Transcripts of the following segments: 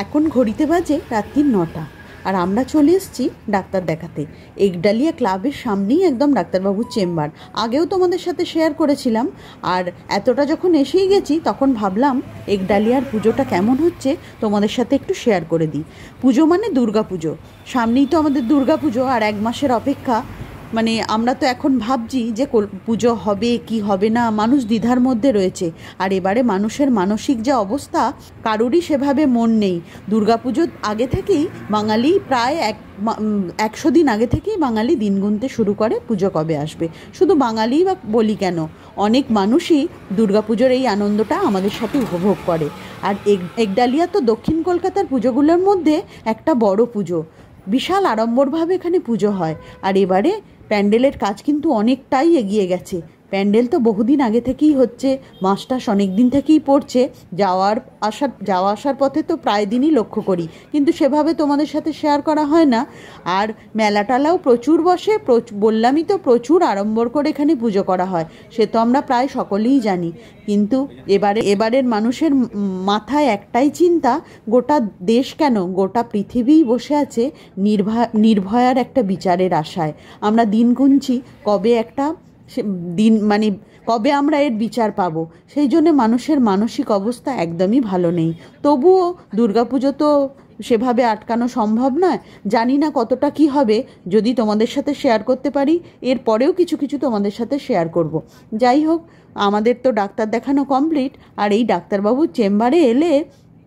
এখন ঘড়িতে বাজে রাত্রি 9টা, আর আমরা চলে এসেছি ডাক্তার দেখাতে। একডালিয়া ক্লাবের সামনেই একদম ডাক্তারবাবুর চেম্বার। আগেও তোমাদের সাথে শেয়ার করেছিলাম, আর এতটা যখন এসেই গেছি তখন ভাবলাম একডালিয়ার পুজোটা কেমন হচ্ছে তোমাদের সাথে একটু শেয়ার করে দিই। পুজো মানে দুর্গা পুজো, সামনেই তো আমাদের দুর্গা পুজো, আর 1 মাসের অপেক্ষা। মানে আমরা তো এখন ভাবছি যে পুজো হবে কি হবে না, মানুষ দ্বিধার মধ্যে রয়েছে। আর এবারে মানুষের মানসিক যে অবস্থা, কারোরই সেভাবে মন নেই। দুর্গাপুজোর আগে থেকেই বাঙালি প্রায় 100 দিন আগে থেকেই বাঙালি দিন গুনতে শুরু করে পুজো কবে আসবে। শুধু বাঙালিই বা বলি কেন, অনেক মানুষই দুর্গাপুজোর এই আনন্দটা আমাদের সাথে উপভোগ করে। আর একডালিয়া তো দক্ষিণ কলকাতার পুজোগুলোর মধ্যে একটা বড় পুজো, বিশাল আড়ম্বরভাবে এখানে পুজো হয়। আর এবারে প্যান্ডেলের কাজ কিন্তু অনেকটাই এগিয়ে গেছে। প্যান্ডেল তো বহুদিন আগে থেকেই হচ্ছে, মাস্টার অনেক দিন থেকেই পড়ছে। যাওয়া আসার পথে তো প্রায় দিনই লক্ষ্য করি, কিন্তু সেভাবে তোমাদের সাথে শেয়ার করা হয় না। আর মেলা টালাও প্রচুর বসে, বললামই তো, প্রচুর আড়ম্বর করে এখানে পুজো করা হয়, সে তো আমরা প্রায় সকলেই জানি। কিন্তু এবারের মানুষের মাথায় একটাই চিন্তা, গোটা দেশ কেন গোটা পৃথিবীই বসে আছে নির্ভয়ার একটা বিচারের আশায়। আমরা দিন গুনছি কবে একটা দিন, মানে কবে আমরা এর বিচার পাব। সেই জন্য মানুষের মানসিক অবস্থা একদমই ভালো নেই। তবুও দুর্গাপুজো তো সেভাবে আটকানো সম্ভব নয়। জানি না কতটা কি হবে, যদি তোমাদের সাথে শেয়ার করতে পারি এর পরেও কিছু কিছু তোমাদের সাথে শেয়ার করব। যাই হোক, আমাদের তো ডাক্তার দেখানো কমপ্লিট, আর এই ডাক্তারবাবুর চেম্বারে এলে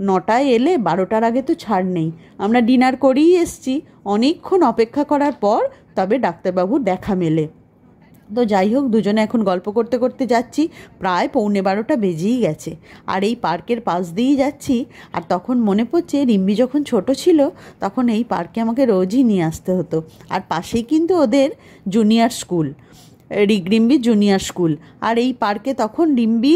9টায় এলে 12টার আগে তো ছাড় নেই। আমরা ডিনার করেই এসছি, অনেকক্ষণ অপেক্ষা করার পর তবে ডাক্তারবাবুর দেখা মেলে। তো যাই হোক, দুজনে এখন গল্প করতে করতে যাচ্ছি, প্রায় 11:15 বেজেই গেছে। আর এই পার্কের পাশ দিয়েই যাচ্ছি। আর তখন মনে পড়ছে রিম্বি যখন ছোট ছিল তখন এই পার্কে আমাকে রোজই নিয়ে আসতে হতো। আর পাশেই কিন্তু ওদের জুনিয়র স্কুল, রিম্বির জুনিয়র স্কুল। আর এই পার্কে তখন রিম্বি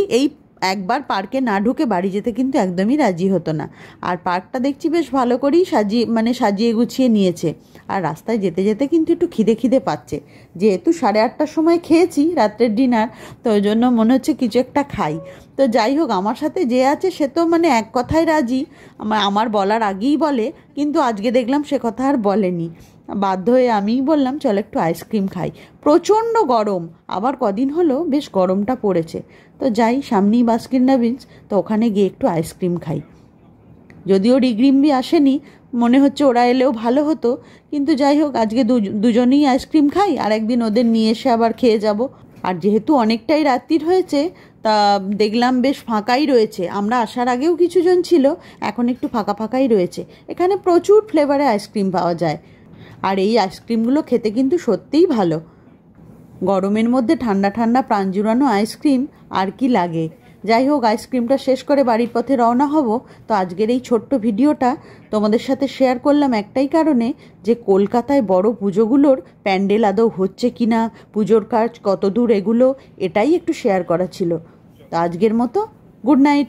একবার পার্কে না ঢুকে বাড়ি যেতে কিন্তু একদমই রাজি হতো না। আর পার্কটা দেখছি বেশ ভালো করেই সাজিয়ে গুছিয়ে নিয়েছে। আর রাস্তায় যেতে যেতে কিন্তু একটু খিদে পাচ্ছে, যেহেতু 8:30টার সময় খেয়েছি রাত্রের ডিনার, তো ওই জন্য মনে হচ্ছে কিছু একটা খাই। তো যাই হোক, আমার সাথে যে আছে সে তো মানে এক কথায় রাজি, আমার বলার আগেই বলে, কিন্তু আজকে দেখলাম সে কথা আর বলেনি। বাধ্য হয়ে আমিই বললাম চল একটু আইসক্রিম খাই। প্রচণ্ড গরম, আবার কদিন হলো বেশ গরমটা পড়েছে। তো যাই, সামনেই বাস্কিন রবিন্স, তো ওখানে গিয়ে একটু আইসক্রিম খাই। যদিও রিম্বি আসেনি, মনে হচ্ছে ওরা এলেও ভালো হতো, কিন্তু যাই হোক, আজকে দুজনেই আইসক্রিম খাই, আর একদিন ওদের নিয়ে এসে আবার খেয়ে যাব। আর যেহেতু অনেকটাই রাত্রির হয়েছে, তা দেখলাম বেশ ফাঁকাই রয়েছে। আমরা আসার আগেও কিছুজন ছিল, এখন একটু ফাঁকাই রয়েছে। এখানে প্রচুর ফ্লেভারে আইসক্রিম পাওয়া যায়, আর এই আইসক্রিমগুলো খেতে কিন্তু সত্যিই ভালো। গরমের মধ্যে ঠান্ডা ঠান্ডা প্রাণ জুড়ানো আইসক্রিম আর কি লাগে। যাই হোক, আইসক্রিমটা শেষ করে বাড়ির পথে রওনা হব। তো আজকের এই ছোট্ট ভিডিওটা তোমাদের সাথে শেয়ার করলাম একটাই কারণে, যে কলকাতায় বড় পুজোগুলোর প্যান্ডেল আদৌ হচ্ছে কি না, পুজোর কাজ কত দূর, এগুলো এটাই একটু শেয়ার করা ছিল। তো আজকের মতো গুড নাইট।